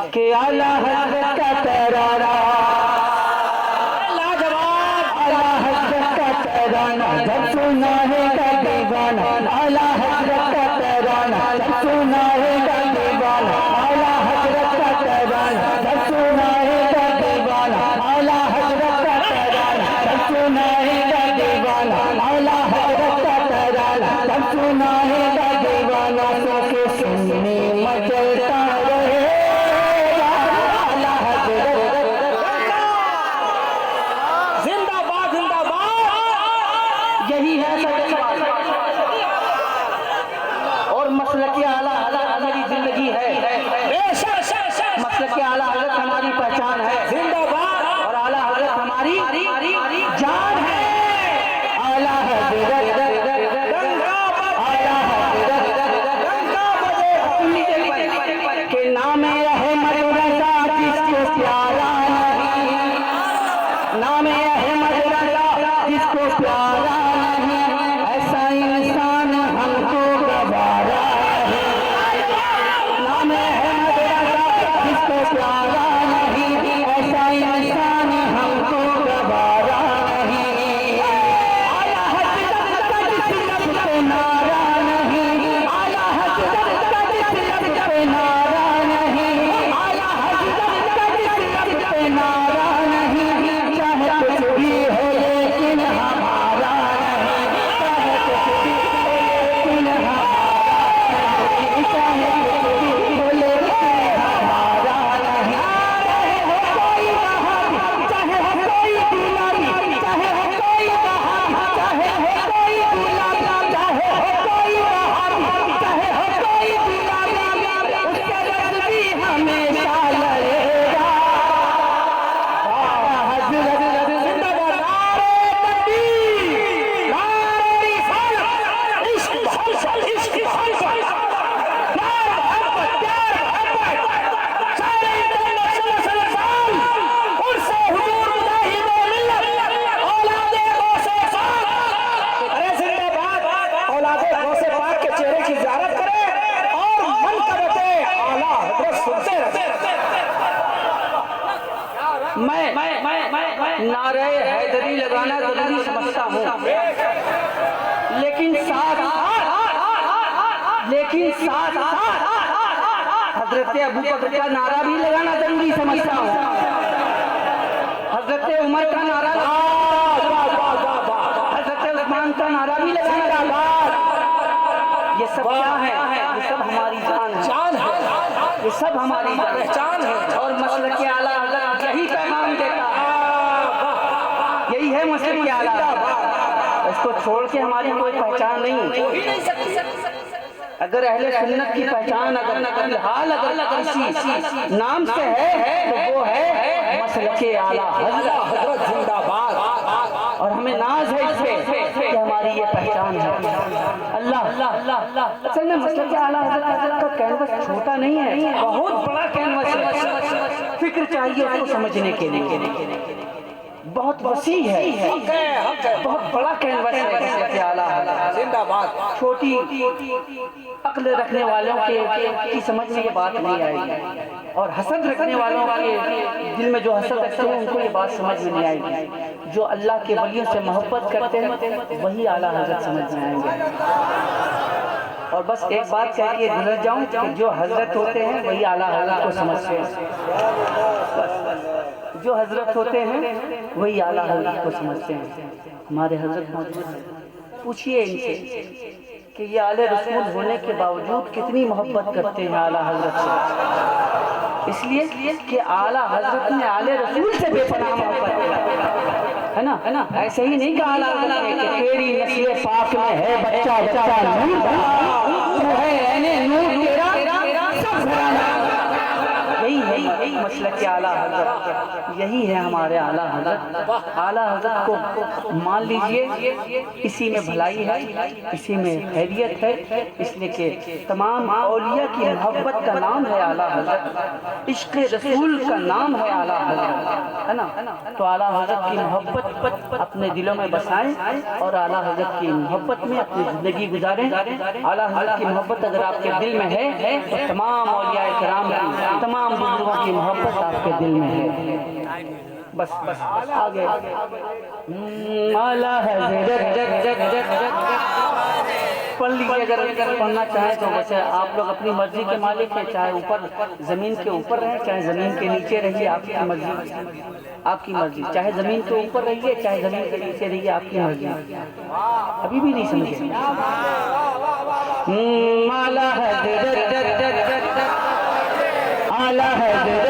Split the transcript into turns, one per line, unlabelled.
कि आला हज़रत का तराना लाजवाब, आला हज़रत का तराना जब सुना है का दीवाना, आला हज़रत का तराना जब सुना है का दीवाना, आला हज़रत का तराना जब सुना है का दीवाना, आला हज़रत का तराना जब सुना है का दीवाना, आला हज़रत का तराना जब सुना है का दीवाना, तो के सुनने मचलता रहे आला हज़रत। जिंदाबाद जिंदाबाद, यही है सच्ची बात और मसलक आला हज़रत हमारी जिंदगी है, मसलक आला हज़रत हमारी पहचान है। जिंदाबाद, और आला हज़रत हमारी जान है। आला हज़रत के नाम अहमद रज़ा जिसको प्यारा नहीं, नाम अहमद रज़ा जिसको प्यारा नहीं, ऐसा इंसान हमको गवारा है। नाम अहमद रज़ा जिसको प्यारा नहीं, ऐसा इंसान हमको गवारा नहीं। आला हज़रत का जिस लब पे नारा नहीं, आला हज़रत का जिस लब पे नारा नहीं, आला हज़रत का जिस लब पे नारा नहीं, चाहे कुछ भी हो लेकिन हमारा नहीं, चाहे कुछ भी हो लेकिन हमारा नहीं, चाहे कुछ भी हो लेकिन हमारा नहीं। चाहे हो कोई वहाबी, चाहे हो कोई गुलामी, चाहे हो कोई वहाबी, चाहे हो कोई गुलामी, चाहे हो कोई वहाबी, चाहे हो कोई गुलामी, उसके रब भी हमेशा लड़ेगा। आला हज़रत जिंदाबाद, नारे तकबीर, नारे रिसालत, इश्क मोहब्बत, इश्क मोहब्बत, प्यार मोहब्बत, प्यार मोहब्बत, सारे इंटरनेशनल सलाम उनसे हुजूर मुजाहिद मिल्लत औलादे गौसे पाक। अरे जिंदाबाद, औलादे गौसे पाक के चेहरे की ज़ियारत करें और मन करते आला हज़रत सुनते रहे। मैं नारे हैदरी लगाना जरूरी समझता हूँ, लेकिन साथ हजरत अबू बकर का नारा भी लगाना जरूरी समझता हूँ, हजरत उमर का नारा, हजरत उस्मान का नारा भी लगाना। ये सब क्या है? ये सब हमारी जान है, ये सब हमारी पहचान है। और मसलक आला हज़रत यही पैगाम देता है, यही है मसलक आला। इसको छोड़ के हमारी कोई पहचान नहीं। अगर अहले सुन्नत की पहचान अगर फिलहाल अगर किसी नाम से है तो वो है मसलक आला हज़रत। जिंदाबाद, और हमें नाज है इस पे कि हमारी ये पहचान है। अल्लाह असल में मसलक आला हज़रत का कैनवस छोटा नहीं है, बहुत बड़ा कैनवस है। फिक्र चाहिए उसको समझने के लिए, बहुत वसी है, बहुत बड़ा कैनवस है मसलक आला हज़रत। जिंदाबाद। छोटी अक्ल रखने वालों की समझ में ये बात नहीं आएगी, और हसद रखने वालों के दिल में जो हसद रखते हैं उनको ये बात समझ में नहीं आएगी। जो अल्लाह के वलियों से मोहब्बत करते हैं वही आला हज़रत समझ में आएंगे। और बस एक बात कह के गुजर जाऊं कि जो हजरत होते हैं वही आला हज़रत को समझते हैं, जो हजरत होते हैं वही आला हज़रत को समझते हैं। हमारे हजरत मौजूद हैं, पूछिए इनसे कि ये आले रसूल होने के बावजूद कितनी मोहब्बत करते हैं आला हज़रत से। इसलिए कि आला हज़रत ने आले रसूल से बेपनाह मोहब्बत किया है ना। ऐसे ही नहीं कहा आला हज़रत ने कि तेरी नस्ल पाक में है बच्चा बच्चा नूर, तू है ऐने नूर तेरा सब घराना। यही मसलक आला हज़रत, यही है हमारे आला हज़रत। आला हज़रत को मान लीजिए, इसी में भलाई है, इसी में खैरियत है, इसलिए कि तमाम औलिया की मोहब्बत का नाम है आला हज़रत, इश्क़ रसूल का नाम है आला हज़रत, है ना। तो आला हज़रत की मोहब्बत अपने दिलों में बसाएं और आला हज़रत की मोहब्बत में अपनी ज़िंदगी गुजारें। आला हज़रत की मोहब्बत अगर आपके दिल में है तो तमाम औलिया किराम की, तमाम बुजुर्गों आंखों की मोहब्बत आपके दिल में है। बस बस आगे आला पढ़ लीजिए, अगर पढ़ना चाहें तो। वैसे आप लोग अपनी मर्जी के मालिक हैं, चाहे ऊपर ज़मीन के ऊपर रहें, चाहे ज़मीन के नीचे रहिए, आपकी मर्जी, आपकी मर्जी। चाहे ज़मीन के ऊपर रहिए, चाहे ज़मीन के नीचे रहिए, आपकी मर्जी। अभी भी नहीं समझे? आला हज़रत